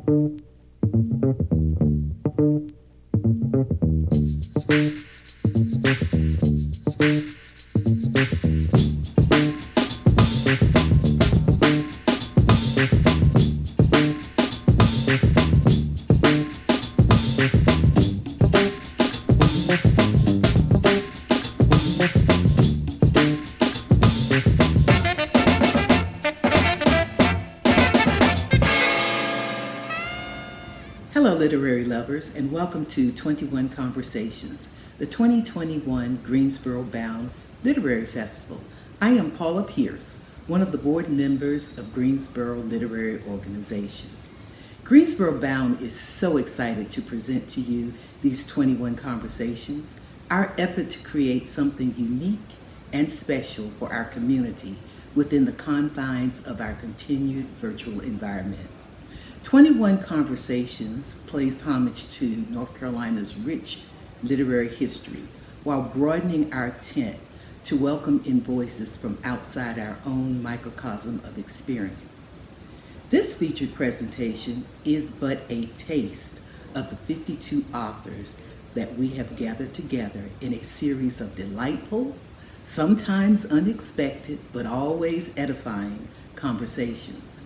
Hello, literary lovers, and welcome to 21 Conversations, the 2021 Greensboro-bound Literary Festival. I am Paula Pierce, one of the board members of Greensboro Literary Organization. Greensboro-bound is so excited to present to you these 21 conversations, our effort to create something unique and special for our community within the confines of our continued virtual environment. 21 Conversations pays homage to North Carolina's rich literary history while broadening our tent to welcome in voices from outside our own microcosm of experience. This featured presentation is but a taste of the 52 authors that we have gathered together in a series of delightful, sometimes unexpected, but always edifying conversations.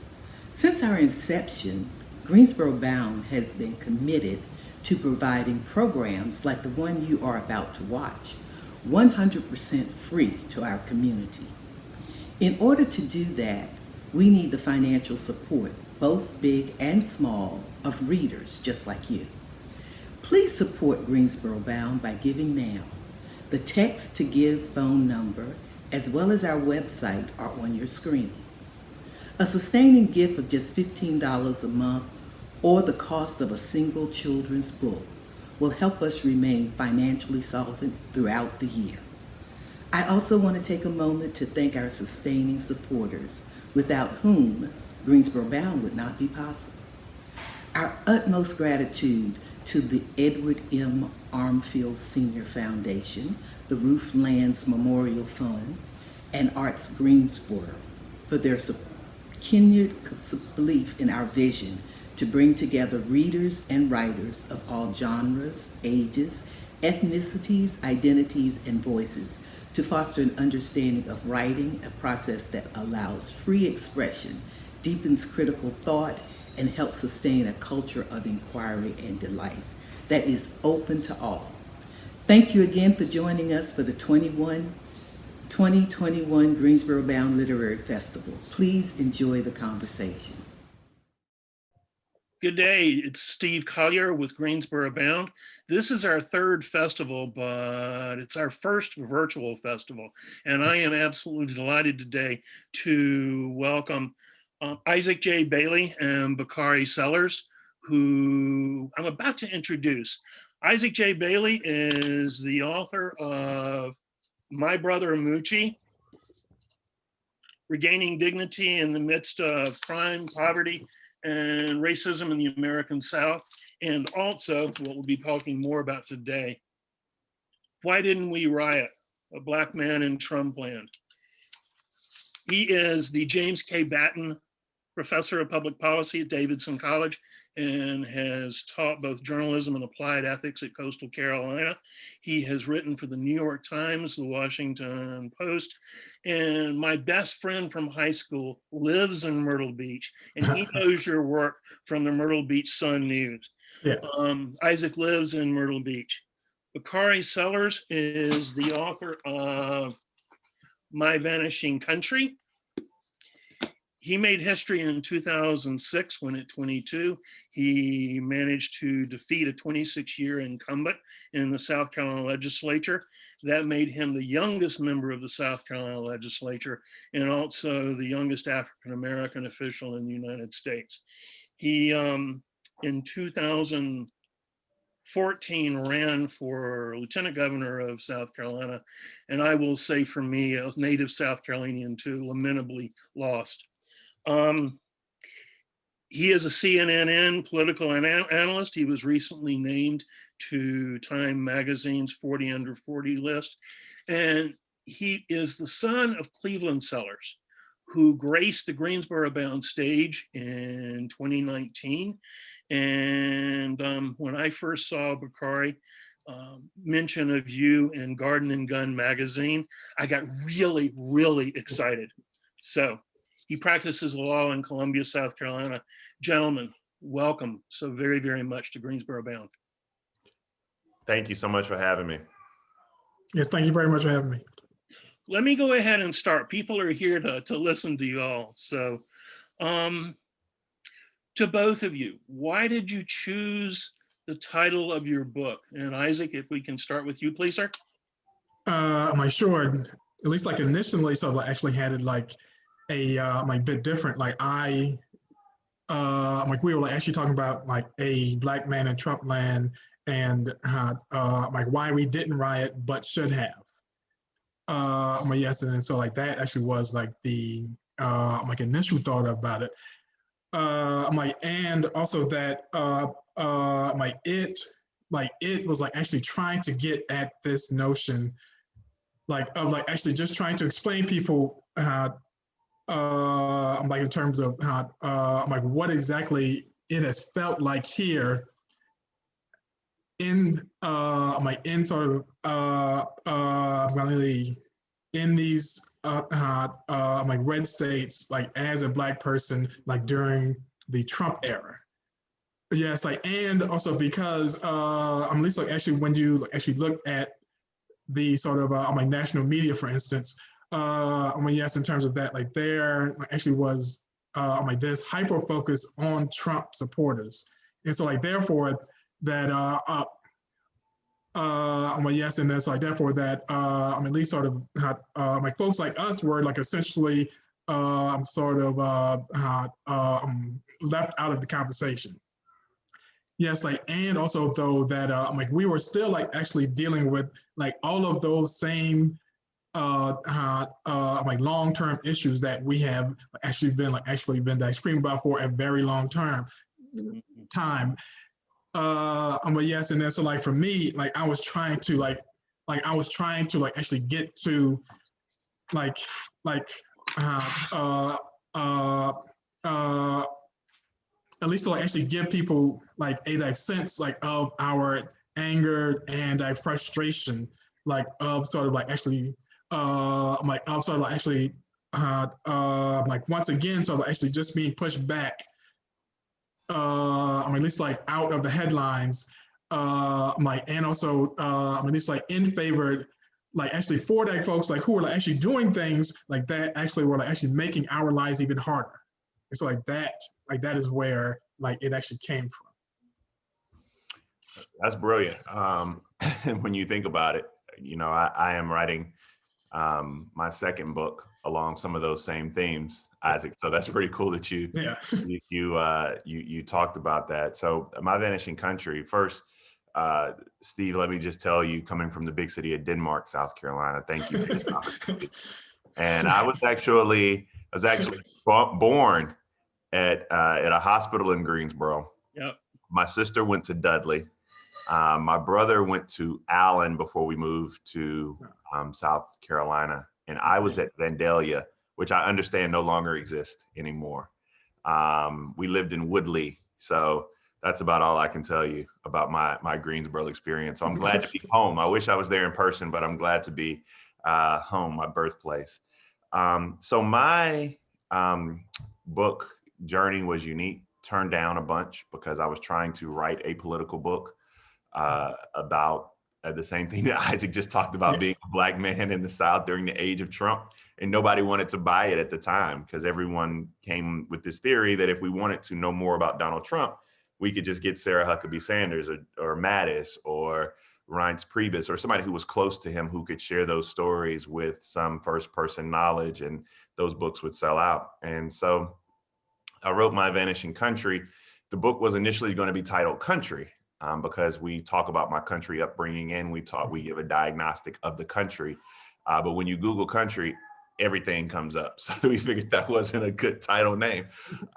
Since our inception, Greensboro Bound has been committed to providing programs like the one you are about to watch, 100% free to our community. In order to do that, we need the financial support, both big and small, of readers just like you. Please support Greensboro Bound by giving now. The text to give phone number, as well as our website, are on your screen. A sustaining gift of just $15 a month or the cost of a single children's book will help us remain financially solvent throughout the year. I also want to take a moment to thank our sustaining supporters, without whom Greensboro Bound would not be possible. Our utmost gratitude to the Edward M. Armfield Senior Foundation, the Rooflands Memorial Fund, and Arts Greensboro for their continued belief in our vision to bring together readers and writers of all genres, ages, ethnicities, identities, and voices to foster an understanding of writing, a process that allows free expression, deepens critical thought, and helps sustain a culture of inquiry and delight that is open to all. Thank you again for joining us for the 2021 Greensboro Bound Literary Festival. Please enjoy the conversation. Good day, it's Steve Collier with Greensboro Bound. This is our third festival, but it's our first virtual festival. And I am absolutely delighted today to welcome Essayist J. Bailey and BAKARI Sellers, who I'm about to introduce. Essayist J. Bailey is the author of My Brother Moochie, Regaining Dignity in the Midst of Crime, Poverty, and Racism in the American South, and also what we'll be talking more about today, Why Didn't We Riot? A Black Man in Trumpland. He is the James K. Batten Professor of Public Policy at Davidson College and has taught both journalism and applied ethics at Coastal Carolina. He has written for the New York Times, the Washington Post, and my best friend from high school lives in Myrtle Beach, and he knows your work from the Myrtle Beach Sun News. Yes. Isaac lives in Myrtle Beach. BAKARI Sellers is the author of My Vanishing Country. He made history in 2006 when at 22, he managed to defeat a 26-year incumbent in the South Carolina legislature. That made him the youngest member of the South Carolina legislature and also the youngest African-American official in the United States. He, in 2014, ran for lieutenant governor of South Carolina. And I will say for me, a native South Carolinian too, lamentably lost. He is a CNN political analyst. He was recently named to Time Magazine's 40 Under 40 list. And he is the son of Cleveland Sellers, who graced the Greensboro Bound stage in 2019. And when I first saw Bakari mention of you in Garden and Gun magazine, I got really, really excited. So he practices law in Columbia, South Carolina. Gentlemen, welcome so very, very much to Greensboro Bound. Thank you so much for having me. Yes, thank you very much for having me. Let me go ahead and start. People are here to listen to you all. So to both of you, why did you choose the title of your book? And Isaac, if we can start with you, please, sir. Sure. At least like initially, so I actually had it like a bit different. Like we were like actually talking about like a black man in Trumpland and like why we didn't riot but should have. Yes, and then so like that actually was like the like initial thought about it. And also that it was like actually trying to get at this notion like of like actually just trying to explain people like in terms of how like what exactly it has felt like here in in sort of really in these like red states, like as a black person, like during the Trump era. Yes, like and also because at least like actually when you actually look at the sort of like national media, for instance, yes, in terms of that, like there actually was like this hyper focus on Trump supporters, and so like therefore that yes, and then so like therefore that at least sort of like folks like us were like essentially sort of left out of the conversation. Yes, like and also though that like we were still like actually dealing with like all of those same like long-term issues that we have actually been like screaming about for a very long time. But yes, and then so like for me, like I was trying to actually get to at least to like actually give people like a like sense like of our anger and like frustration, like of sort of like actually like of sort of like actually like once again sort of actually just being pushed back at least like out of the headlines, like and also at least like in favor, like actually for that folks like who are like actually doing things like that actually were like actually making our lives even harder. And so like that is where like it actually came from. That's brilliant. When you think about it, you know, I am writing my second book along some of those same themes, Isaac. So that's pretty cool that you talked about that. So My Vanishing Country, first, Steve, let me just tell you, coming from the big city of Denmark, South Carolina, thank you for the opportunity. And I was actually born at a hospital in Greensboro. Yep. My sister went to Dudley. My brother went to Allen before we moved to South Carolina. And I was at Vandalia, which I understand no longer exists anymore. We lived in Woodley. So that's about all I can tell you about my Greensboro experience. So I'm glad to be home. I wish I was there in person, but I'm glad to be home, my birthplace. So my book journey was unique, turned down a bunch because I was trying to write a political book about the same thing that Isaac just talked about, being a black man in the South during the age of Trump. And nobody wanted to buy it at the time because everyone came with this theory that if we wanted to know more about Donald Trump, we could just get Sarah Huckabee Sanders or Mattis or Reince Priebus or somebody who was close to him who could share those stories with some first person knowledge, and those books would sell out. And so I wrote My Vanishing Country. The book was initially going to be titled Country. Because we talk about my country upbringing and we give a diagnostic of the country. But when you Google country, everything comes up. So we figured that wasn't a good title name.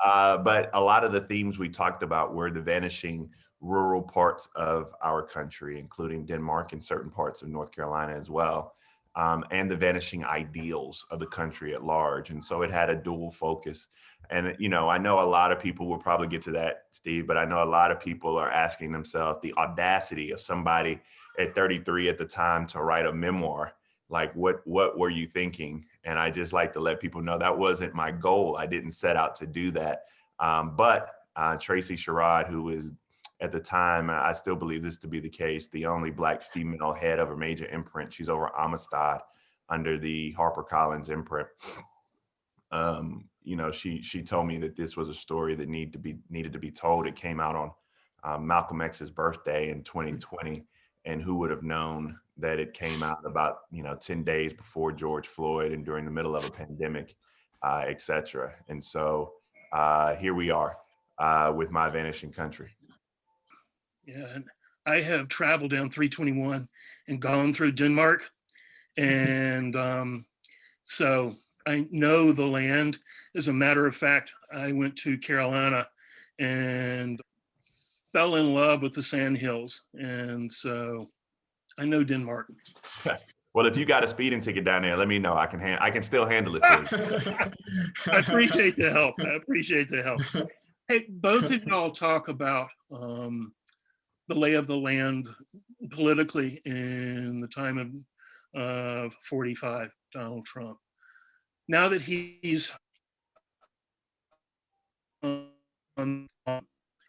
But a lot of the themes we talked about were the vanishing rural parts of our country, including Denmark and certain parts of North Carolina as well. and the vanishing ideals of the country at large. And so it had a dual focus. And, you know, I know a lot of people will probably get to that, Steve, but I know a lot of people are asking themselves the audacity of somebody at 33 at the time to write a memoir. Like, what were you thinking? And I just like to let people know that wasn't my goal. I didn't set out to do that. But Tracy Sherrod, who is at the time, I still believe this to be the case, the only Black female head of a major imprint. She's over Amistad under the HarperCollins imprint. You know, she told me that this was a story that needed to be told. It came out on Malcolm X's birthday in 2020, and who would have known that it came out about 10 days before George Floyd and during the middle of a pandemic, et cetera. And so here we are with My Vanishing Country. Yeah, and I have traveled down 321 and gone through Denmark, and so I know the land. As a matter of fact, I went to Carolina and fell in love with the sand hills, and so I know Denmark. Well, if you got a speeding ticket down there, let me know. I can still handle it for you. I appreciate the help. I appreciate the help. Hey, both of y'all talk about the lay of the land politically in the time of 45, Donald Trump. Now that he's from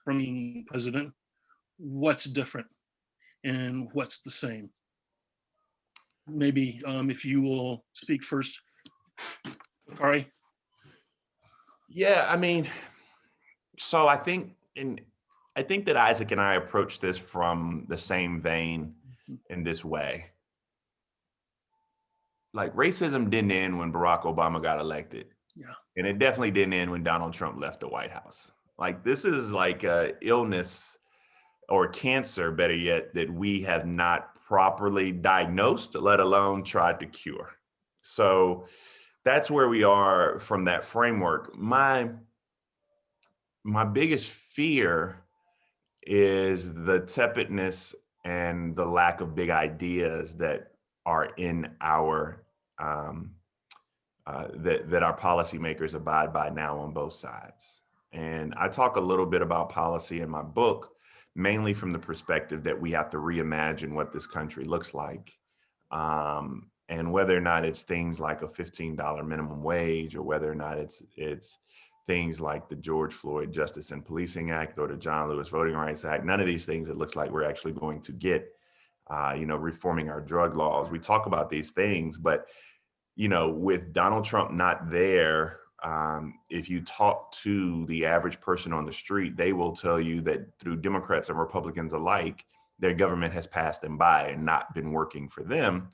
being president, what's different and what's the same? Maybe if you will speak first, Bakari. Yeah, I mean, so I think that Isaac and I approach this from the same vein in this way. Like, racism didn't end when Barack Obama got elected. Yeah. And it definitely didn't end when Donald Trump left the White House. Like, this is like a illness or cancer, better yet, that we have not properly diagnosed, let alone tried to cure. So that's where we are from that framework. My biggest fear is the tepidness and the lack of big ideas that are in our that our policymakers abide by now on both sides. And I talk a little bit about policy in my book, mainly from the perspective that we have to reimagine what this country looks like. And whether or not it's things like a $15 minimum wage, or whether or not it's things like the George Floyd Justice and Policing Act or the John Lewis Voting Rights Act, none of these things it looks like we're actually going to get, reforming our drug laws. We talk about these things, but, with Donald Trump not there, if you talk to the average person on the street, they will tell you that through Democrats and Republicans alike, their government has passed them by and not been working for them.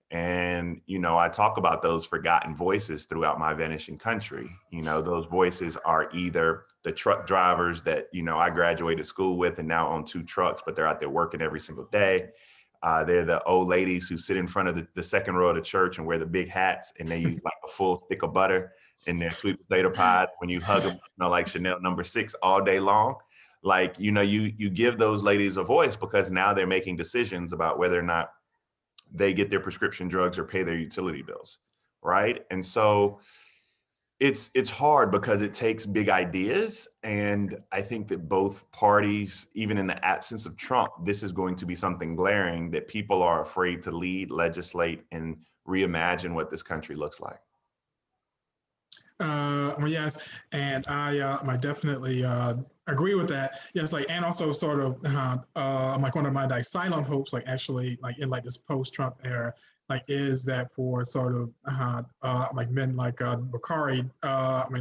And, I talk about those forgotten voices throughout My Vanishing Country. Those voices are either the truck drivers that, I graduated school with and now own 2 trucks, but they're out there working every single day. They're the old ladies who sit in front of the second row of the church and wear the big hats, and they use like a full stick of butter in their sweet potato pie. When you hug them, like Chanel No. 6 all day long. Like, you give those ladies a voice because now they're making decisions about whether or not they get their prescription drugs or pay their utility bills, right? And so it's hard because it takes big ideas. And I think that both parties, even in the absence of Trump, this is going to be something glaring that people are afraid to lead, legislate, and reimagine what this country looks like. Well, yes, and I definitely agree with that. Yes, and also sort of like one of my silent hopes, actually in this post-Trump era, is that for sort of men like Bakari,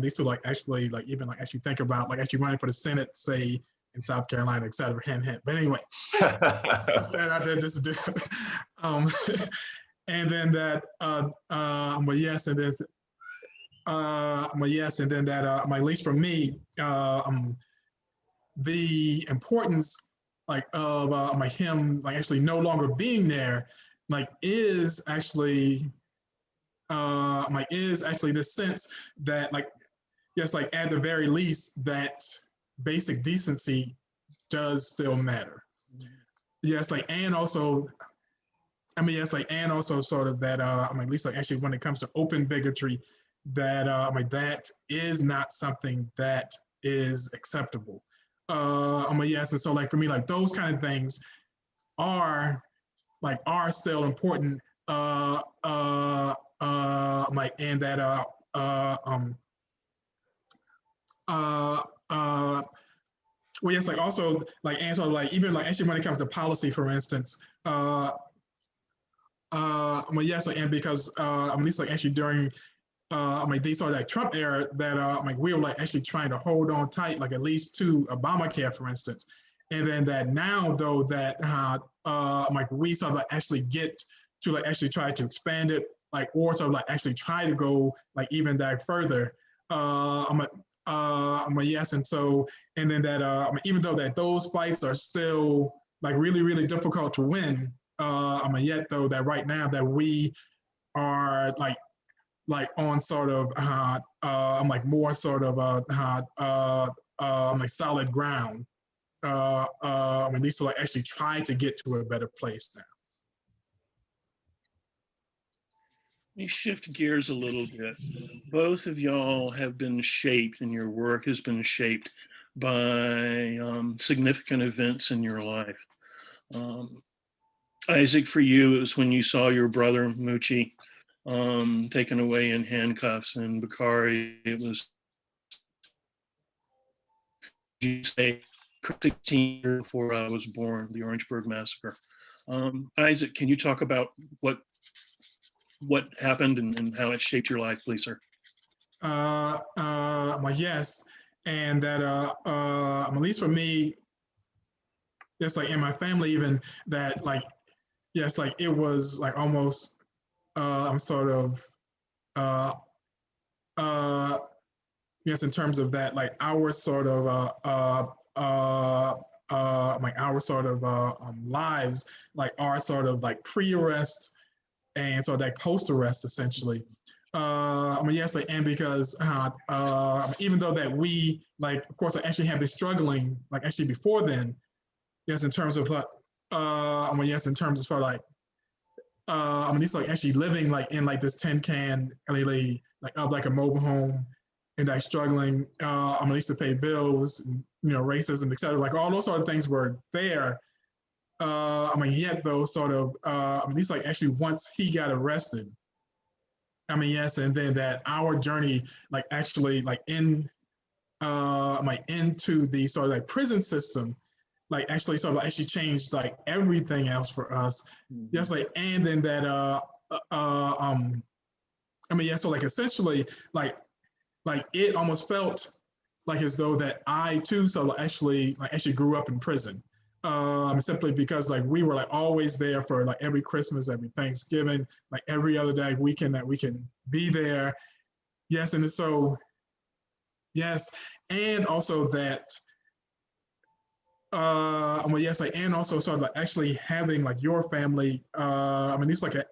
these two actually even actually think about actually running for the Senate, say in South Carolina, et cetera, hint. But anyway, that just and then that but yes, and then. Yes, and then that, at least for me, the importance of him actually no longer being there, is actually this sense that yes, at the very least that basic decency does still matter. Yes, and also I mean, yes, like, and also sort of that, I mean, at least like actually when it comes to open bigotry, that I mean, that is not something that is acceptable. I mean, yes, and so like for me, like those kind of things are are still important. Like, and that uh, uh, well, yes, like also like, and so like even like actually when it comes to policy, for instance, well, yes, like, and because at least like actually during I mean, they saw that Trump era that like we were like actually trying to hold on tight, like at least to Obamacare, for instance, and then that now though that like we sort of like actually get to like actually try to expand it, like or sort of like actually try to go like even that further. I'm a yes, and so and then that I mean, even though that those fights are still like really really difficult to win, I'm a yet though that right now that we are like on sort of I'm like more sort of like solid ground. I mean, at least to like actually try to get to a better place now. Let me shift gears a little bit. Both of y'all have been shaped, and your work has been shaped by significant events in your life. Isaac, for you, it was when you saw your brother Moochie taken away in handcuffs, and BAKARI, it was, you say, 16 years before I was born, the Orangeburg Massacre. Isaac, can you talk about what happened and how it shaped your life, please, sir? Well, yes, and that at least for me, just like in my family, even that like yes, like it was like almost I'm sort of uh, uh, yes, in terms of that, like our sort of like our sort of lives, like are sort of like pre-arrest and so like post-arrest essentially. I mean, yes, like, and because even though that we like, of course, I actually have been struggling like actually before then, yes, in terms of I mean, yes, in terms of sort of like I mean, it's like actually living like in like this tin can, like up like a mobile home, and like struggling. I'm at least to pay bills, and, you know, racism, etc. Like all those sort of things were there. I mean, yet those sort of, I mean, it's like actually once he got arrested. I mean, yes, and then that our journey, like actually, like in, like into the sort of like prison system, like actually sort of actually changed like everything else for us. Mhm. Just like, and then that I mean, yeah, so like essentially like it almost felt like as though that I too so like actually grew up in prison. Simply because like we were like always there for like every Christmas, every Thanksgiving, like every other day weekend that we can be there. Yes, and so yes, and also that well, yes, like, and also sort of like actually having like your family, I mean, it's like a,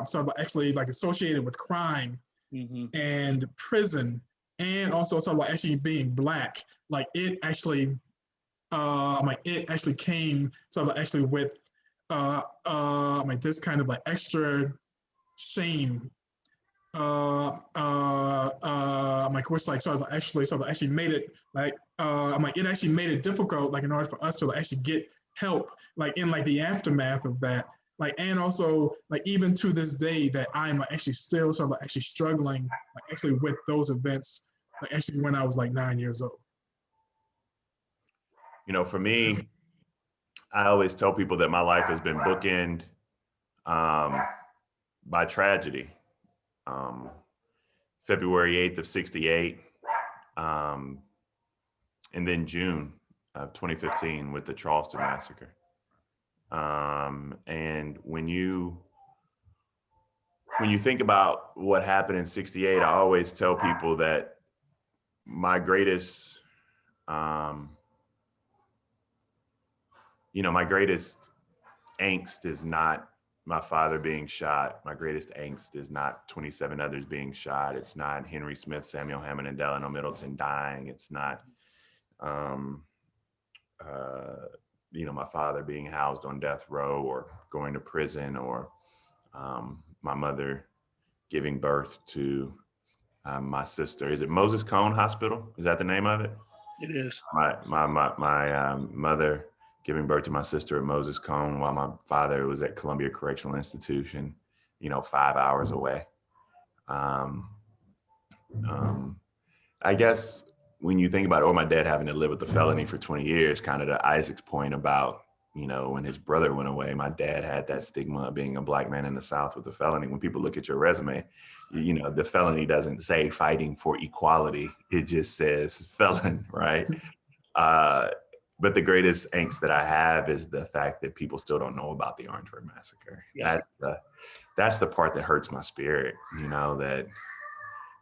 sort of like actually like associated with crime Mm-hmm. and prison, and also sort of like actually being black, like it actually came sort of like actually with, like this kind of like extra shame like which like sort of actually made it like I'm like it actually made it difficult like in order for us to like, actually get help like in like the aftermath of that, like, and also like even to this day that I'm like, actually still sort of like, actually struggling like actually with those events like actually when I was like 9 years old. You know, for me, I always tell people that my life has been bookended by tragedy. Um, February 8th of 68, and then June of 2015 with the Charleston massacre. And when you think about what happened in 68, I always tell people that my greatest, my greatest angst is not my father being shot. My greatest angst is not 27 others being shot. It's not Henry Smith, Samuel Hammond, and Delano Middleton dying. It's not my father being housed on death row or going to prison, or my mother giving birth to my sister. Is it Moses Cone Hospital? Is that the name of it? It is. My mother giving birth to my sister at Moses Cone while my father was at Columbia Correctional Institution, 5 hours away. I guess when you think about, my dad having to live with the felony for 20 years, kind of to Isaac's point about, when his brother went away, my dad had that stigma of being a Black man in the South with a felony. When people look at your resume, the felony doesn't say fighting for equality. It just says felon, right? But the greatest angst that I have is the fact that people still don't know about the Orangeburg Massacre. Yeah. That's the part that hurts my spirit, that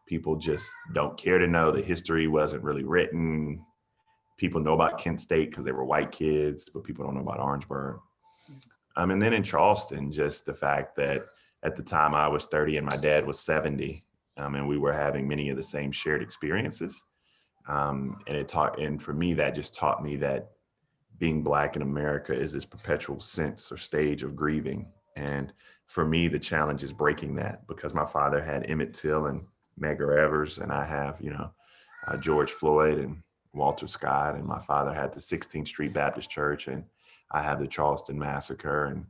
people just don't care to know. The history wasn't really written. People know about Kent State because they were white kids, but people don't know about Orangeburg. And then in Charleston, just the fact that at the time I was 30 and my dad was 70, and we were having many of the same shared experiences. And for me, that just taught me that being Black in America is this perpetual sense or stage of grieving. And for me, the challenge is breaking that, because my father had Emmett Till and Medgar Evers, and I have, George Floyd and Walter Scott, and my father had the 16th Street Baptist Church, and I have the Charleston Massacre. And,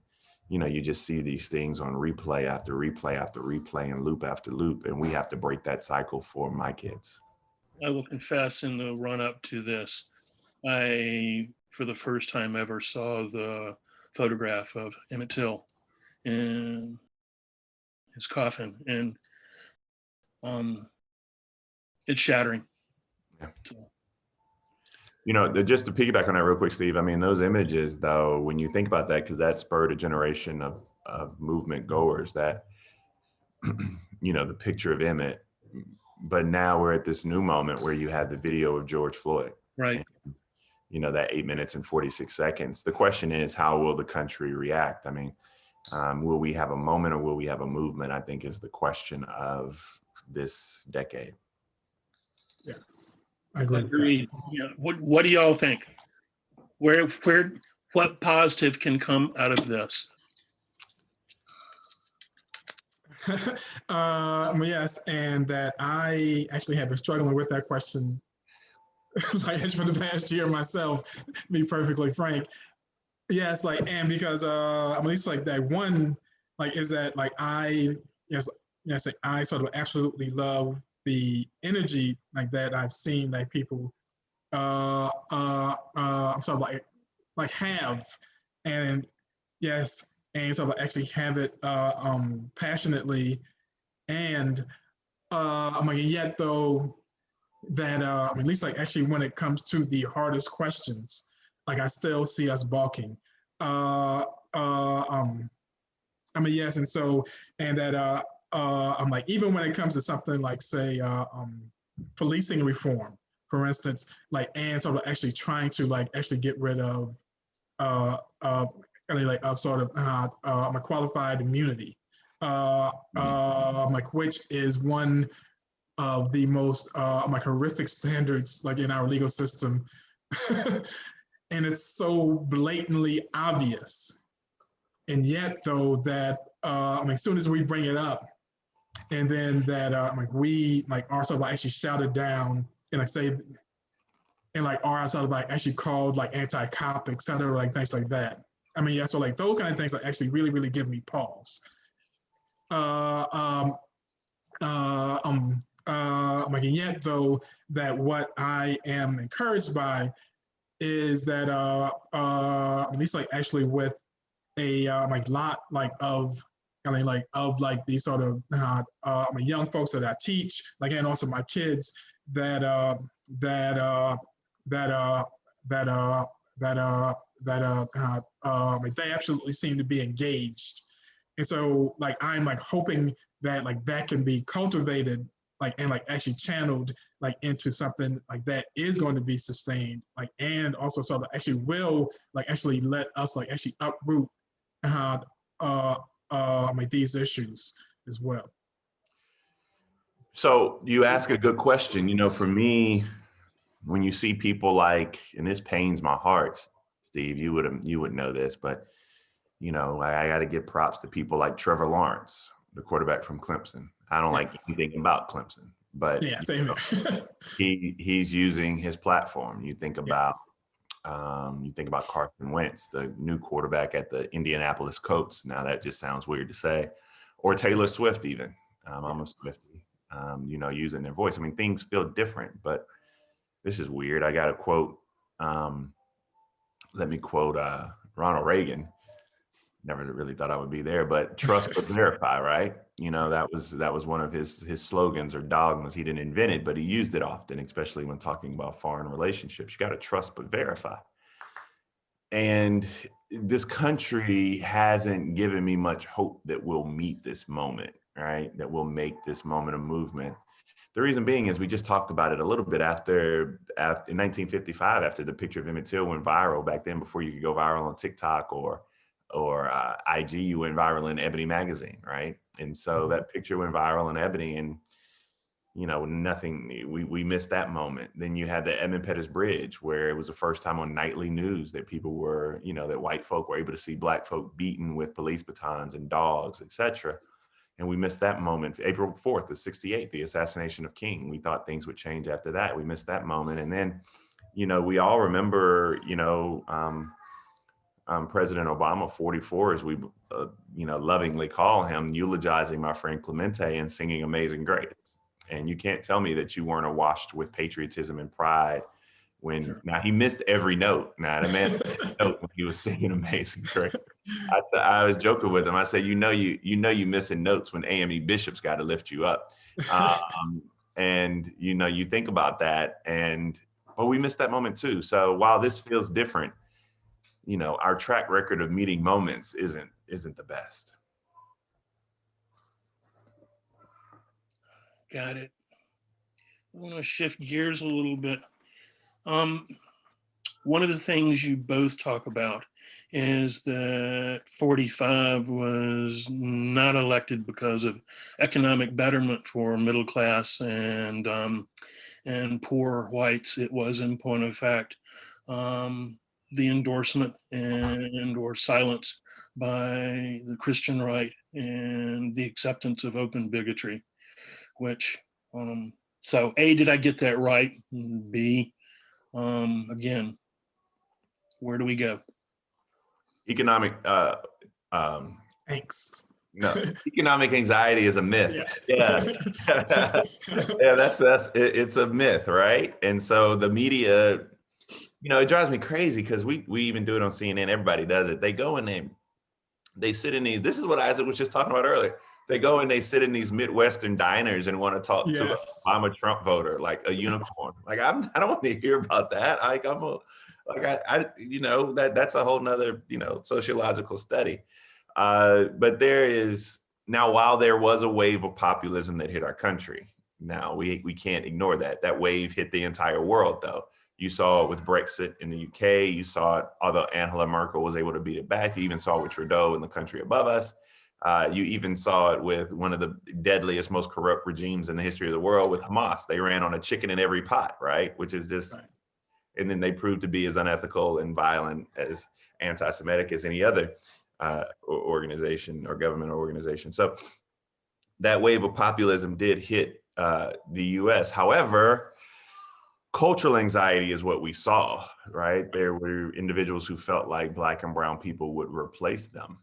you just see these things on replay after replay after replay and loop after loop, and we have to break that cycle for my kids. I will confess, in the run up to this, I, for the first time ever, saw the photograph of Emmett Till in his coffin, and it's shattering. Yeah. So. Just to piggyback on that real quick, Steve, those images, though, when you think about that, because that spurred a generation of movement goers, that, the picture of Emmett, but now we're at this new moment where you have the video of George Floyd. Right. And, that 8 minutes and 46 seconds. The question is, how will the country react? Will we have a moment or will we have a movement? I think is the question of this decade. Yes, I agree. Agreed. Yeah. What do y'all think? What positive can come out of this? Yes, and that I actually have been struggling with that question for the past year myself, to be perfectly frank. Yes, and because at least that one, is that I sort of absolutely love the energy that I've seen people I'm sort of have, and yes, and sort of actually have it passionately, and yet though that at least actually when it comes to the hardest questions, I still see us balking. Yes, and so, and that I'm even when it comes to something say policing reform, for instance, and sort of actually trying to actually get rid of sort of qualified immunity, which is one of the most horrific standards in our legal system. And it's so blatantly obvious. And yet though that, as soon as we bring it up, and then that we are sort of actually shouted down, and say, and are sort of actually called anti-cop, et cetera, things like that. Yeah, so those kind of things actually really, really give me pause. And yet though that what I am encouraged by is that at least actually with a lot of these sort of young folks that I teach, and also my kids that they absolutely seem to be engaged. And so I'm hoping that that can be cultivated and actually channeled into something that is going to be sustained, and also sort of actually will actually let us actually uproot these issues as well. So you ask a good question. For me, when you see people and this pains my heart, Steve, you would know this, but you know, I got to give props to people like Trevor Lawrence, the quarterback from Clemson. I don't like anything about Clemson, but Yeah, same here. he's using his platform. You think about Carson Wentz, the new quarterback at the Indianapolis Colts. Now that just sounds weird to say, or Taylor Swift even. I'm a Swiftie. You know, using their voice. I mean, things feel different, but this is weird. I got to quote. Let me quote Ronald Reagan. Never really thought I would be there, but trust but verify, right? You know, that was one of his slogans or dogmas. He didn't invent it, but he used it often, especially when talking about foreign relationships. You got to trust but verify. And this country hasn't given me much hope that we'll meet this moment, right? That we'll make this moment a movement. The reason being is we just talked about it a little bit after in 1955, after the picture of Emmett Till went viral. Back then, before you could go viral on TikTok or IG, you went viral in Ebony magazine, right? And so that picture went viral in Ebony, and you know, we missed that moment. Then you had the Edmund Pettus Bridge, where it was the first time on nightly news that people were, you know, that white folk were able to see black folk beaten with police batons and dogs, etc. And we missed that moment. April 4th of '68, the assassination of King. We thought things would change after that. We missed that moment. And then, you know, we all remember, you know, President Obama, 44, as we, you know, lovingly call him, eulogizing my friend Clemente and singing Amazing Grace. And you can't tell me that you weren't awashed with patriotism and pride when, now he missed every note. Now the man missed every note when he was singing Amazing Grace. I was joking with him. I said, you know you missing notes when AME Bishop's got to lift you up. And, you know, you think about that, but we missed that moment too. So while this feels different, you know, our track record of meeting moments isn't the best. Got it. I want to shift gears a little bit. One of the things you both talk about is that 45 was not elected because of economic betterment for middle class and poor whites. It was, in point of fact, the endorsement or silence by the Christian right and the acceptance of open bigotry, which, so A, did I get that right? B, again, where do we go? Economic Angst. no, economic anxiety is a myth. Yes. Yeah. Yeah, it's a myth, right? And so the media, you know, it drives me crazy because we even do it on CNN. Everybody does it. They go and they sit in these, this is what Isaac was just talking about earlier. They go and they sit in these Midwestern diners and want to talk to I'm a Trump voter, like a unicorn. Like I don't want to hear about that. Like I you know, that's a whole nother, you know, sociological study. But there is now, while there was a wave of populism that hit our country, now we can't ignore that. That wave hit the entire world though. You saw it with Brexit in the UK. You saw it, although Angela Merkel was able to beat it back. You even saw it with Trudeau in the country above us. You even saw it with one of the deadliest, most corrupt regimes in the history of the world with Hamas. They ran on a chicken in every pot, right? Which is just, right. And then they proved to be as unethical and violent, as anti-Semitic as any other organization or government organization. So that wave of populism did hit the US. However, cultural anxiety is what we saw, right? There were individuals who felt like Black and brown people would replace them.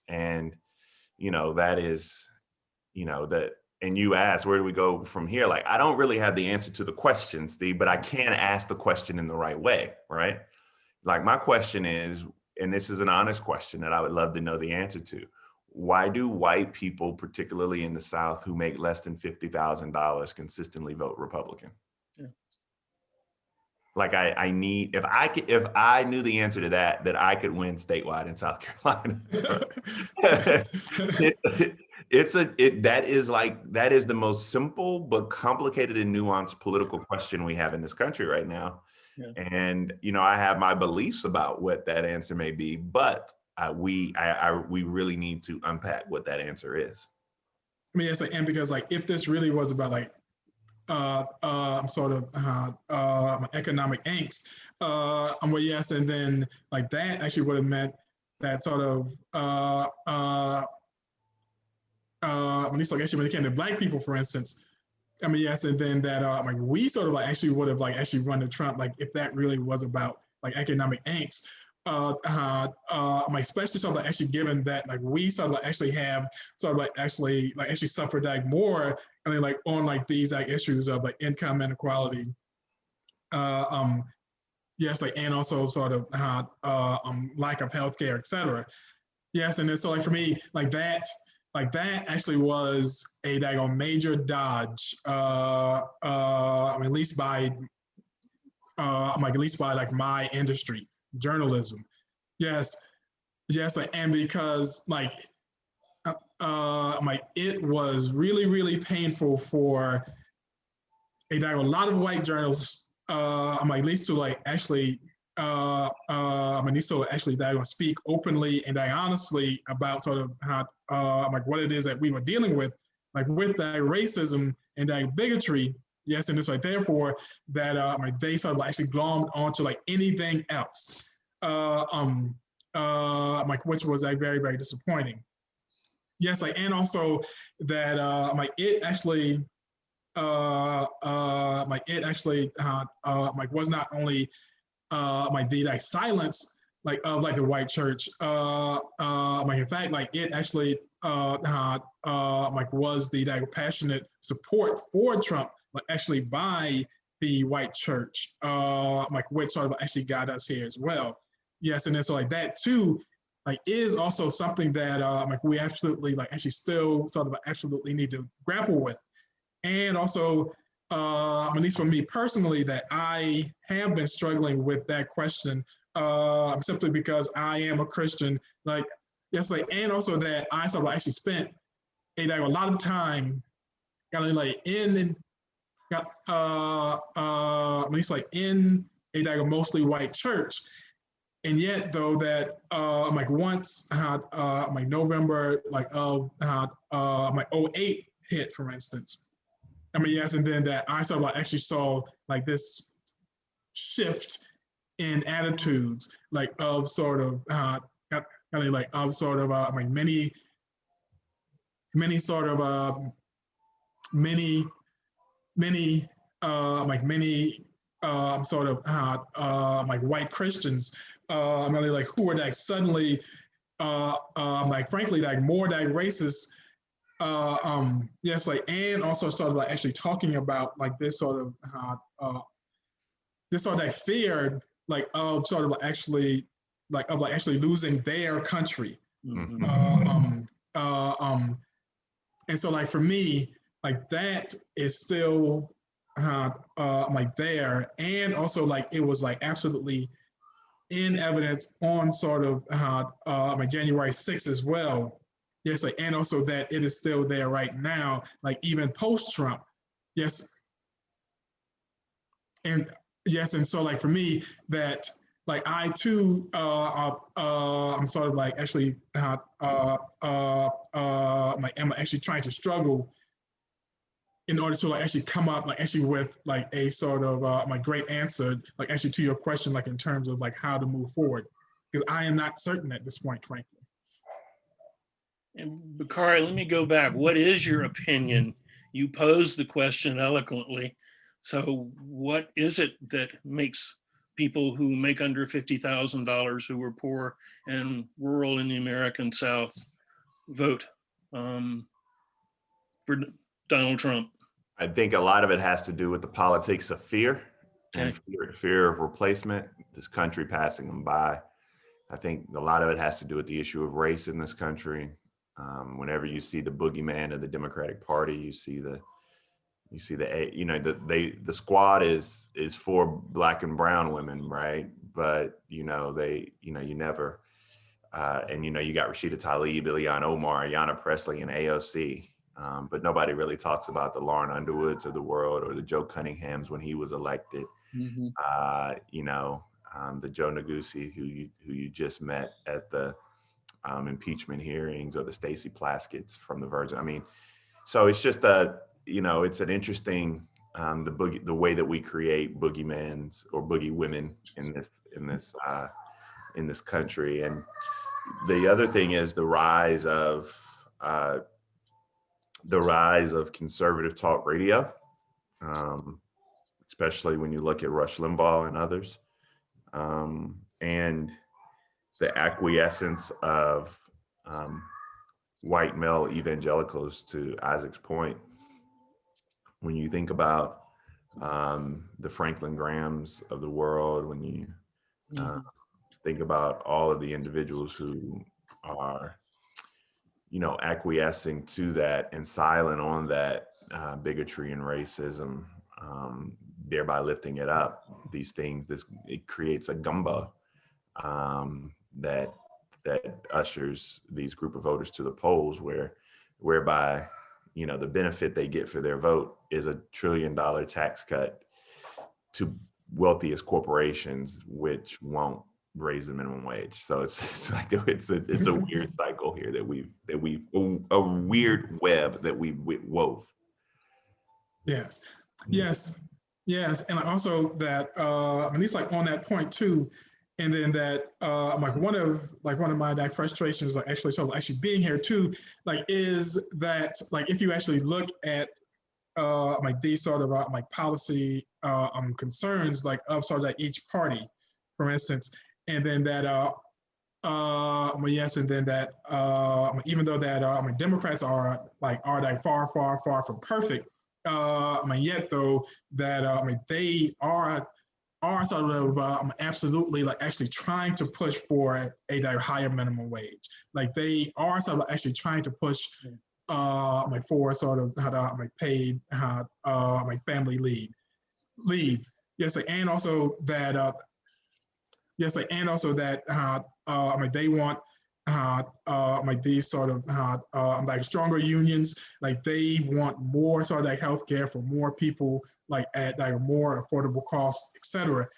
And, you know, that is, you know, that, and you asked, where do we go from here? Like, I don't really have the answer to the question, Steve, but I can ask the question in the right way, right? Like my question is, and this is an honest question that I would love to know the answer to. Why do white people, particularly in the South, who make less than $50,000 consistently vote Republican? Yeah. Like I need, if I knew the answer to that I could win statewide in South Carolina. That is the most simple but complicated and nuanced political question we have in this country right now. Yeah. And, you know, I have my beliefs about what that answer may be, but we really need to unpack what that answer is. I mean, and because like, if this really was about like economic angst. Well, yes, and then like that actually would have meant that sort of at least like actually when it came to Black people, for instance. I mean, yes, and then that like we sort of like actually would have like actually run to Trump, like if that really was about like economic angst. Especially sort of like actually given that like we sort of like actually have sort of like actually suffered like more, I mean, like on like these like issues of like income inequality, yes, like and also sort of lack of healthcare, et cetera. Yes, and then so like for me, like that actually was a like major dodge. I mean, at least by like my industry, journalism. Yes, yes, like, and because like it was really painful for a lot of white journalists, at least to like actually so actually that I speak openly and I honestly about sort of how like what it is that we were dealing with, like with that racism and that bigotry. Yes, and it's like therefore that they sort of actually glommed onto like anything else, which was like very disappointing. Yes, like and also that it actually was not only the like silence like of like the white church, in fact like it actually was the like passionate support for Trump, like actually by the white church, which sort of actually got us here as well. Yes, and then so like that too like is also something that we absolutely like actually still sort of absolutely need to grapple with. And also, at least for me personally, that I have been struggling with that question simply because I am a Christian. Like, yes, like, and also that I sort of actually spent a lot of time kind of like at least like in a like mostly white church. And yet, though, that once November of 08 hit, for instance, I mean, yes, and then that I sort of like actually saw like this shift in attitudes, like of sort of many sort of many sort of white Christians, really like who were like suddenly frankly like more like racist, yes, like, and also started like actually talking about like this sort of like fear like of sort of like actually losing their country. Mhm. And so like for me, like that is still there, and also like it was like absolutely in evidence on sort of January 6th as well. Yes, like, and also that it is still there right now, like even post Trump. Yes, and yes, and so like for me, that like I too, I'm sort of like actually, am actually trying to struggle in order to like actually come up like actually with like a sort of my great answer, like actually to your question, like in terms of like how to move forward, because I am not certain at this point, frankly. And Bakari, let me go back. What is your opinion? You posed the question eloquently. So what is it that makes people who make under $50,000 who are poor and rural in the American South vote for Donald Trump? I think a lot of it has to do with the politics of fear and Okay. fear of replacement, this country passing them by. I think a lot of it has to do with the issue of race in this country. Whenever you see the boogeyman of the Democratic Party, you see the squad is for Black and brown women, right? But you never and you got Rashida Tlaib, Ilhan Omar, Ayanna Pressley, and AOC. But nobody really talks about the Lauren Underwoods of the world or the Joe Cunninghams when he was elected. Mm-hmm. The Joe Negussi who you just met at the impeachment hearings, or the Stacey Plaskett's from the Virgin. I mean, so it's just it's an interesting the way that we create boogeymans or boogie women in this country. And the other thing is the rise of conservative talk radio, especially when you look at Rush Limbaugh and others, and the acquiescence of white male evangelicals, to Isaac's point. When you think about the Franklin Grahams of the world, when you think about all of the individuals who are, acquiescing to that and silent on that bigotry and racism, thereby lifting it up, these things, it creates a gumbo that ushers these group of voters to the polls, whereby the benefit they get for their vote is $1 trillion tax cut to wealthiest corporations, which won't raise the minimum wage. So it's a weird cycle here a weird web that we've wove. Yes, and also that at least like on that point too, and then that one of my frustrations, actually being here too, is that if you actually look at these sort of policy concerns of sort of each party, for instance, and then that and then that even though that Democrats are far from perfect, yet though that they are sort of absolutely actually trying to push for a higher minimum wage. They are sort of actually trying to push for sort of paid family leave. Yes, and also that they want these sort of stronger unions. They want more sort of healthcare for more people, at a more affordable cost, etc.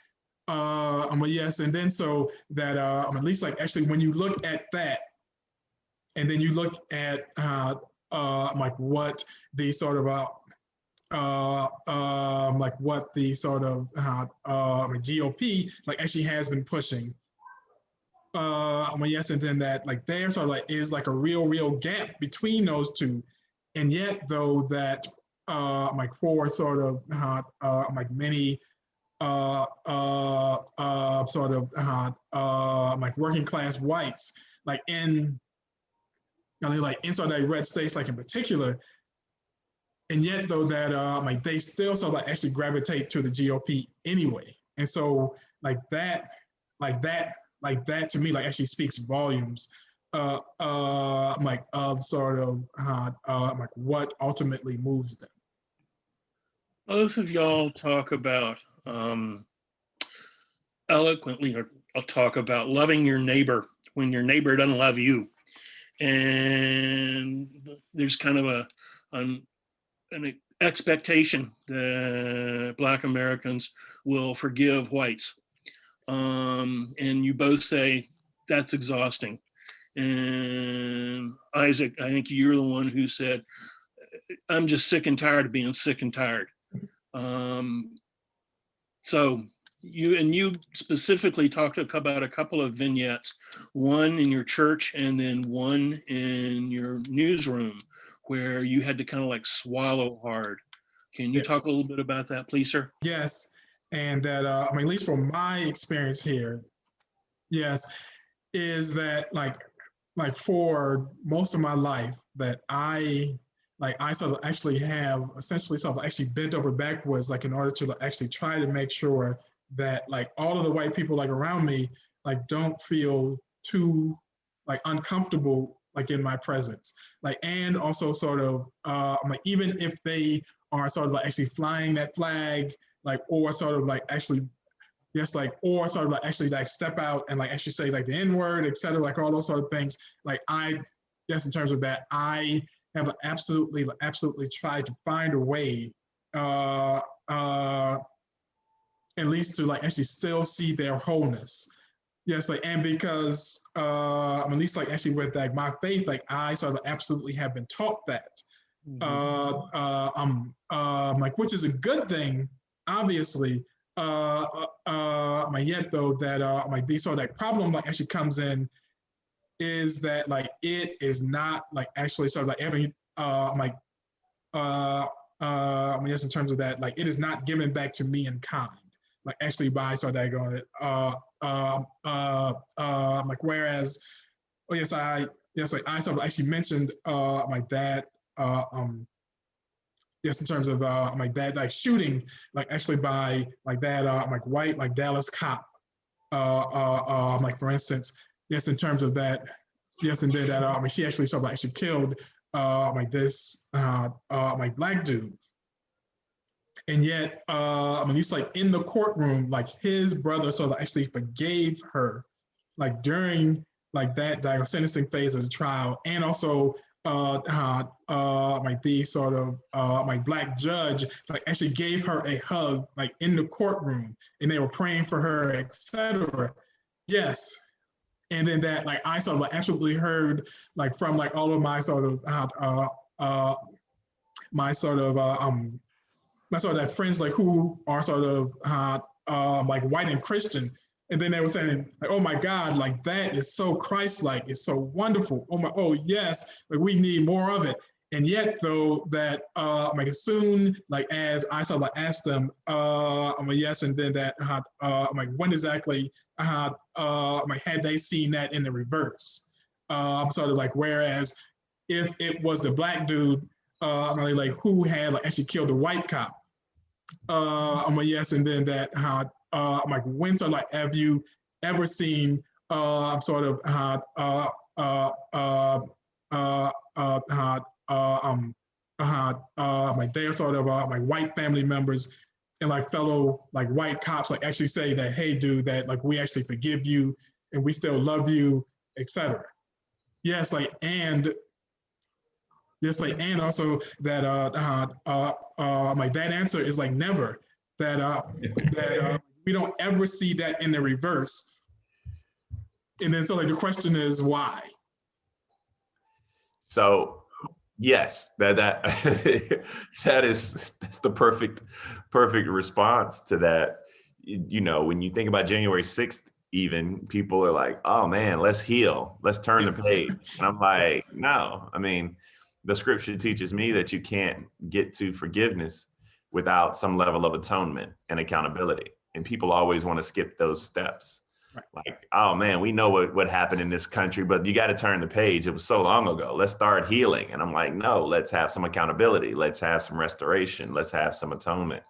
Yes, and then so that at least actually when you look at that, and then you look at what the sort of what the sort of GOP actually has been pushing. Yes, and then that there sort of is a real gap between those two, and yet though that for sort of many sort of working class whites in sort of red states in particular, and yet though that they still sort of actually gravitate to the GOP anyway, and so that to me actually speaks volumes of sort of what ultimately moves them. Both of y'all talk about eloquently, or I'll talk about loving your neighbor when your neighbor doesn't love you. And there's kind of an expectation that Black Americans will forgive whites. And you both say that's exhausting. And Isaac, I think you're the one who said, I'm just sick and tired of being sick and tired. So you specifically talked about a couple of vignettes, one in your church and then one in your newsroom, where you had to kind of swallow hard. Can you talk a little bit about that, please, sir? Yes, and that at least from my experience here, yes, is that for most of my life that I sort of actually have essentially sort of actually bent over backwards in order to actually try to make sure that all of the white people around me don't feel too uncomfortable in my presence, and also sort of even if they are sort of actually flying that flag, or sort of actually yes, or sort of actually step out and actually say the N-word, et cetera, all those sort of things. In terms of that, I have absolutely tried to find a way, at least to actually still see their wholeness. Yes, and because at least actually with my faith, I sort of absolutely have been taught that. like, which is a good thing, obviously. Yet though that like these sort of like problem like actually comes in is that like it is not like actually sort of like every yes, in terms of that, like it is not given back to me in kind, like actually by sort of that going like whereas like I sort of actually mentioned like that yes, in terms of like that like shooting like actually by like that like white like Dallas cop like for instance, yes, in terms of that, yes, and then that she actually sort of actually killed like this like black dude, and yet he's like in the courtroom, like his brother sort of actually forgave her, like during like that like sentencing phase of the trial, and also like the sort of like black judge like actually gave her a hug like in the courtroom, and they were praying for her, etc. Yes, and then that like I sort of like actually heard like from like all of my sort of my sort of my sort of that friends like who are sort of like white and Christian, and then they were saying like, oh my God, like that is so Christ-like, it's so wonderful. Oh yes, like we need more of it. And yet though that like as soon like as I sort of like asked them yes, and then that like when exactly like had they seen that in the reverse? Sort of like whereas if it was the black dude like who had like actually killed the white cop, yes, and then that like when sort of like have you ever seen sort of like their sort of like white family members and like fellow like white cops like actually say that, hey dude, that like we actually forgive you and we still love you, etc. Yes, like and just like and also that like that answer is like never, that we don't ever see that in the reverse, and then so like the question is why. So yes, that that's the perfect response to that. You know, when you think about January 6th, even people are like, oh man, let's heal, let's turn the page. And I'm like, no, I mean, the scripture teaches me that you can't get to forgiveness without some level of atonement and accountability. And people always want to skip those steps. Right. Like, oh man, we know what happened in this country, but you got to turn the page. It was so long ago. Let's start healing. And I'm like, no, let's have some accountability. Let's have some restoration. Let's have some atonement.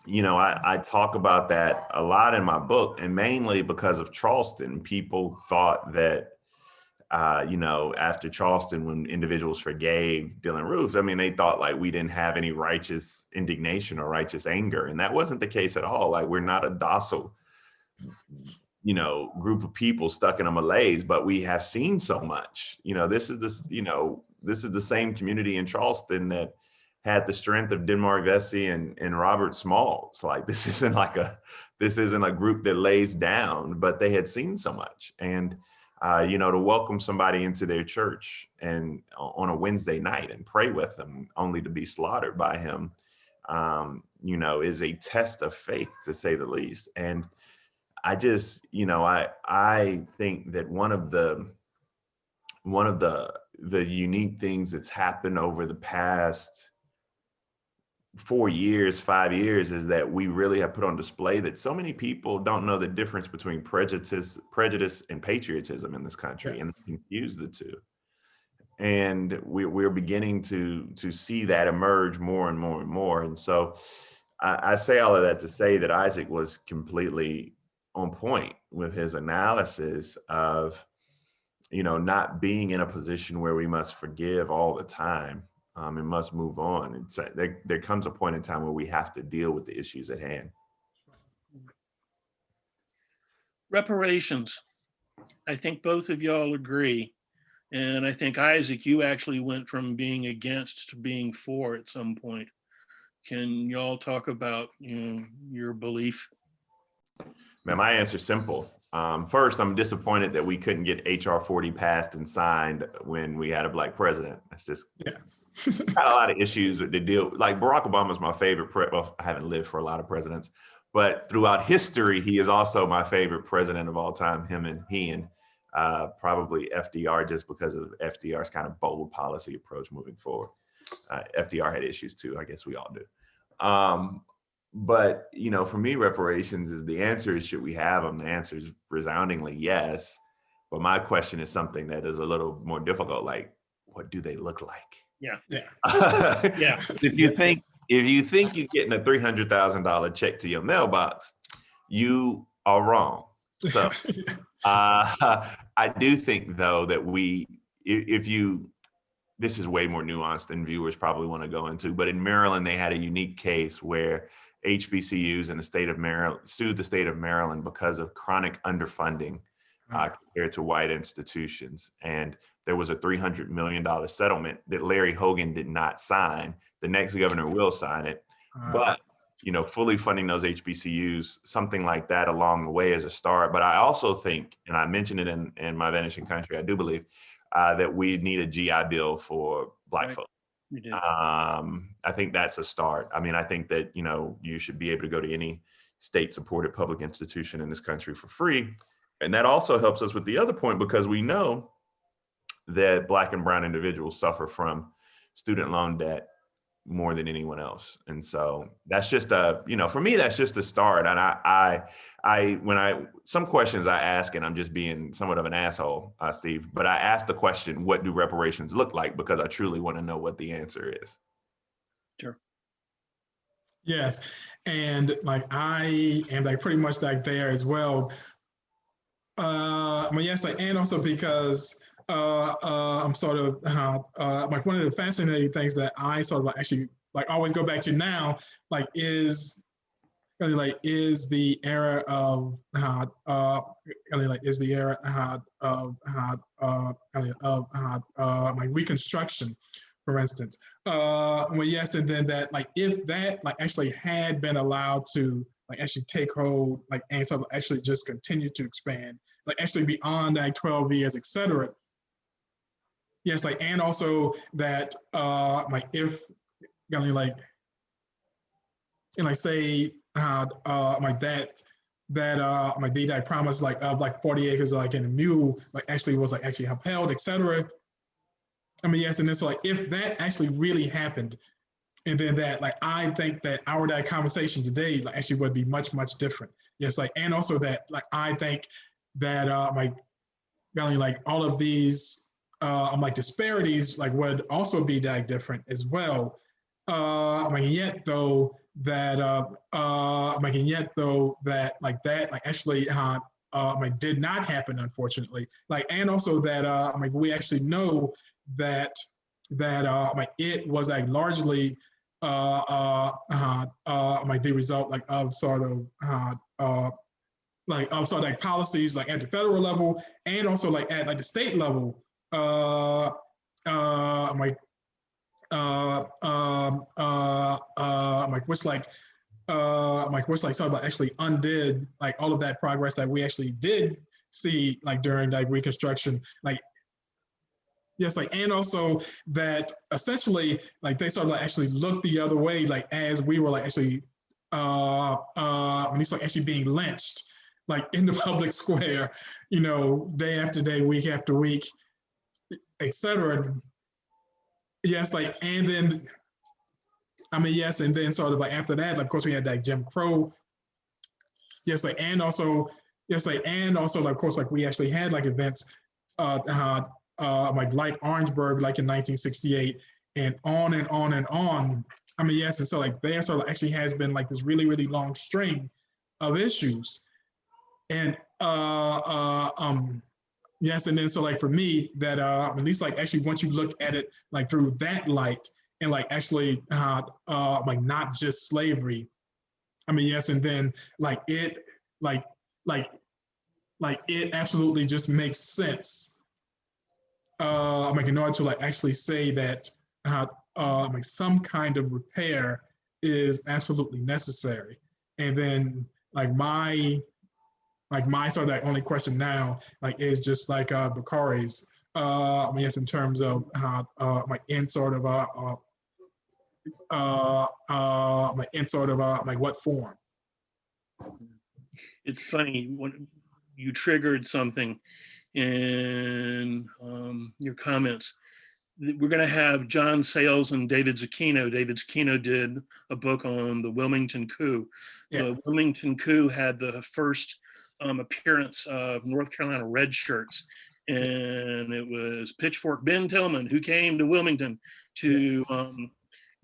You know, I talk about that a lot in my book, and mainly because of Charleston. People thought that, you know, after Charleston, when individuals forgave Dylann Roof, I mean, they thought like we didn't have any righteous indignation or righteous anger. And that wasn't the case at all. Like, we're not a docile, you know, group of people stuck in a malaise, but we have seen so much. You know, this is the same community in Charleston that had the strength of Denmark Vesey and Robert Smalls. Like, this isn't a group that lays down, but they had seen so much. And you know, to welcome somebody into their church and on a Wednesday night and pray with them only to be slaughtered by him, you know, is a test of faith, to say the least. And I just, you know, I think that one of the unique things that's happened over the past 4 years, 5 years, is that we really have put on display that so many people don't know the difference between prejudice and patriotism in this country. Yes. And confuse the two. And we're beginning to see that emerge more and more and more. And so I say all of that to say that Isaac was completely on point with his analysis of, you know, not being in a position where we must forgive all the time. And must move on. And there comes a point in time where we have to deal with the issues at hand. Reparations. I think both of y'all agree. And I think, Isaac, you actually went from being against to being for at some point. Can y'all talk about, you know, your belief? Man, my answer's simple. First, I'm disappointed that we couldn't get HR 40 passed and signed when we had a Black president. That's just Yes. got a lot of issues with the deal. Like Barack Obama's my favorite. Well, I haven't lived for a lot of presidents, but throughout history, he is also my favorite president of all time. Him and probably FDR, just because of FDR's kind of bold policy approach moving forward. FDR had issues too. I guess we all do. But, you know, for me, reparations is the answer is, should we have them? The answer is resoundingly yes. But my question is something that is a little more difficult. Like, what do they look like? Yeah. Yeah. If you think you're getting a $300,000 check to your mailbox, you are wrong. So I do think, though, that this is way more nuanced than viewers probably want to go into, but in Maryland, they had a unique case where HBCUs in the state of Maryland sued the state of Maryland because of chronic underfunding compared to white institutions. And there was a $300 million settlement that Larry Hogan did not sign. The next governor will sign it. But, you know, fully funding those HBCUs, something like that along the way is a start. But I also think, and I mentioned it in My Vanishing Country, I do believe that we need a GI Bill for Black folks. We do. I think that's a start. I mean, I think that, you know, you should be able to go to any state-supported public institution in this country for free. And that also helps us with the other point, because we know that Black and brown individuals suffer from student loan debt more than anyone else. And so that's just for me, that's just a start. And some questions I ask, and I'm just being somewhat of an asshole, Steve, but I ask the question, what do reparations look like? Because I truly want to know what the answer is. Sure. Yes. And like, I am like pretty much like there as well. Yes, and also because I'm sort of like, one of the fascinating things that I sort of like actually like always go back to now, like is the era of like Reconstruction, for instance. Yes, and then that, like, if that like actually had been allowed to like actually take hold, like, and sort of actually just continue to expand, like actually beyond like 12 years, et cetera. Yes, like, and also that like if like, and like say like that like the promise like of like 40 acres like in a mule like actually was like actually upheld, et cetera. I mean, yes, and then so like if that actually really happened, and then that like I think that our that conversation today like actually would be much, much different. Yes, like, and also that like I think that like all of these like disparities like would also be like different as well. Yet though that like that like actually like did not happen, unfortunately. Like, and also that like we actually know that like it was like largely like the result like of sort of like policies like at the federal level, and also like at like the state level, which sort of actually undid like all of that progress that we actually did see like during like Reconstruction, like. Yes, like, and also that essentially, like, they sort of like actually looked the other way, like, as we were like actually, when he's like actually being lynched, like in the public square, you know, day after day, week after week, et cetera. Yes, like, and then, yes, and then sort of like after that, like, of course, we had like Jim Crow. Yes, like, and also, like, of course, like we actually had like events, like Orangeburg, like in 1968, and on and on and on. Yes, and so like there sort of actually has been like this really, really long string of issues. And yes, and then so like for me, that at least like actually once you look at it like through that light, and like actually like not just slavery. Yes, and then like it like it absolutely just makes sense. Like in order to like actually say that like some kind of repair is absolutely necessary. And then like my like my sort of like only question now like is just like Bakari's. I mean, yes, in terms of like in sort of like in sort of like what form. It's funny when you triggered something in your comments. We're going to have John Sayles and David Zucchino. David Zucchino did a book on the Wilmington coup. Yes. The Wilmington coup had the first appearance of North Carolina red shirts. And it was Pitchfork Ben Tillman who came to Wilmington to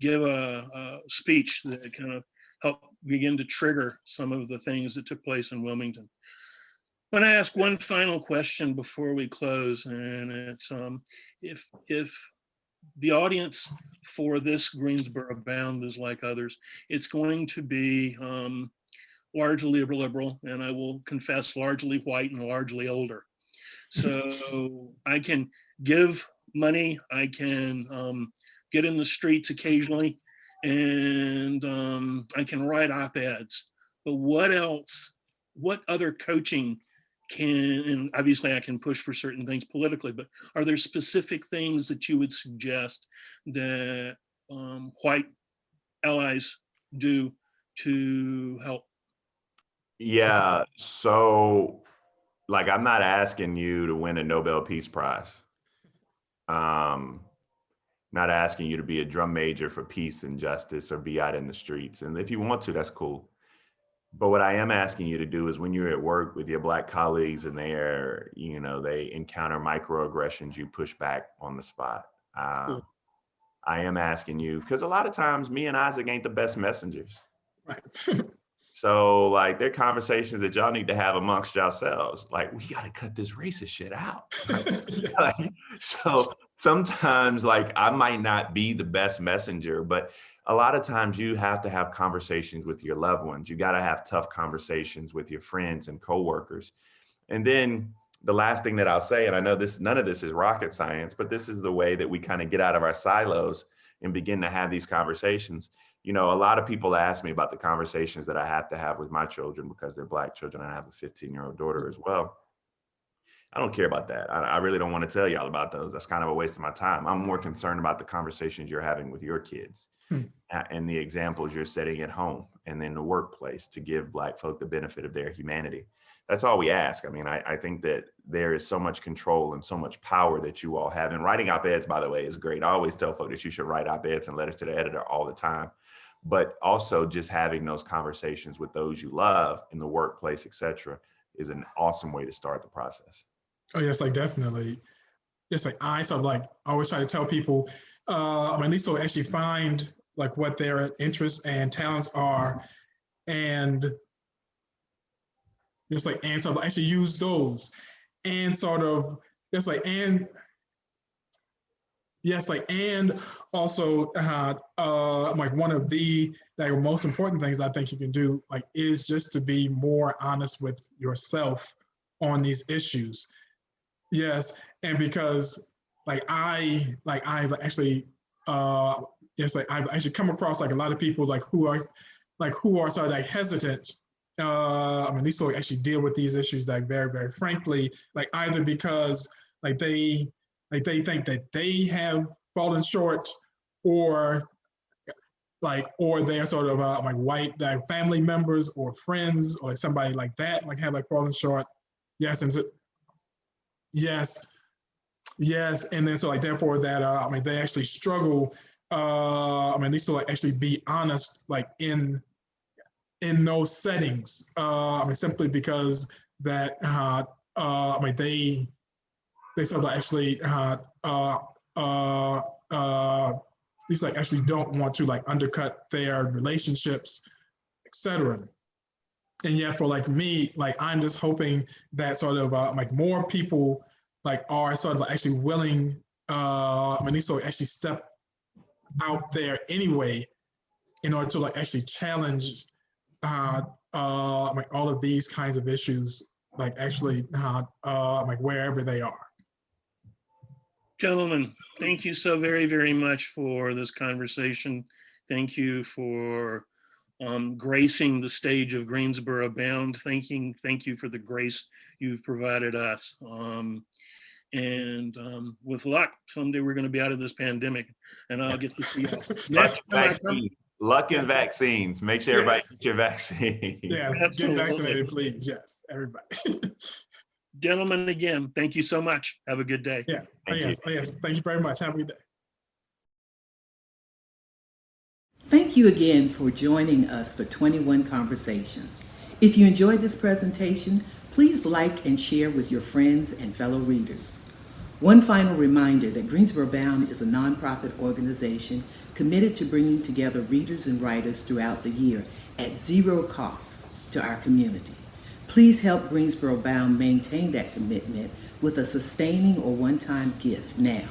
give a speech that kind of helped begin to trigger some of the things that took place in Wilmington. I want to ask one final question before we close, and it's if the audience for this Greensboro Bound is like others, it's going to be largely liberal, and I will confess largely white and largely older. So I can give money, I can get in the streets occasionally, and I can write op-eds. But what else, what other coaching can, and obviously I can push for certain things politically, but are there specific things that you would suggest that white allies do to help? Yeah, so like I'm not asking you to win a Nobel Peace Prize. Not asking you to be a drum major for peace and justice or be out in the streets. And if you want to, that's cool. But what I am asking you to do is when you're at work with your Black colleagues and they're, you know, they encounter microaggressions, you push back on the spot. I am asking you, because a lot of times me and Isaac ain't the best messengers. Right. So like there are conversations that y'all need to have amongst yourselves. Like we got to cut this racist shit out. Yes. Like, so sometimes like I might not be the best messenger, but a lot of times you have to have conversations with your loved ones. You got to have tough conversations with your friends and coworkers. And then the last thing that I'll say, and I know this, none of this is rocket science, but this is the way that we kind of get out of our silos and begin to have these conversations. You know, a lot of people ask me about the conversations that I have to have with my children because they're Black children. I have a 15-year-old daughter as well. I don't care about that. I really don't want to tell y'all about those. That's kind of a waste of my time. I'm more concerned about the conversations you're having with your kids and the examples you're setting at home and in the workplace to give Black folk the benefit of their humanity. That's all we ask. I mean, I think that there is so much control and so much power that you all have. And writing op-eds, by the way, is great. I always tell folks that you should write op-eds and letters to the editor all the time. But also just having those conversations with those you love in the workplace, et cetera, is an awesome way to start the process. Oh yes, like definitely. It's like I sort of like always try to tell people, at least so actually find like what their interests and talents are, and just like and sort of actually use those, and sort of just like and yes, like and also like one of the like most important things I think you can do like is just to be more honest with yourself on these issues. Yes, and because I've actually I've actually come across like a lot of people who are sort of like hesitant. At least so actually deal with these issues like very, very frankly, like either because like they think that they have fallen short, or they're sort of like white like family members or friends or somebody like that like have like fallen short. Yes, and so, yes, and then so like therefore that they actually struggle. At least so like actually be honest like in those settings. Simply because that they sort of actually at least like actually don't want to like undercut their relationships, etc. And yet for like me, like I'm just hoping that sort of like more people like are sort of actually willing, at least so actually step out there anyway, in order to like actually challenge like all of these kinds of issues, like actually like wherever they are. Gentlemen, thank you so very, very much for this conversation. Thank you for gracing the stage of Greensboro Bound. Thank you for the grace you've provided us. And with luck, someday we're going to be out of this pandemic, and I'll get to see you. Luck in vaccines. Make sure everybody Yes. gets your vaccine. Yes, Absolutely. get vaccinated, please. Yes, everybody. Gentlemen, again, thank you so much. Have a good day. Yeah. Thank yes. you. Oh, yes. Thank you very much. Have a good day. Thank you again for joining us for 21 Conversations. If you enjoyed this presentation, please like and share with your friends and fellow readers. One final reminder that Greensboro Bound is a nonprofit organization committed to bringing together readers and writers throughout the year at zero cost to our community. Please help Greensboro Bound maintain that commitment with a sustaining or one-time gift now.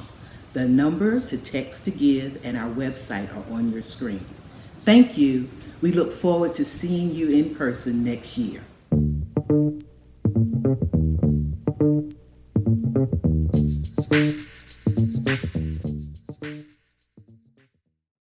The number to text to give and our website are on your screen. Thank you. We look forward to seeing you in person next year.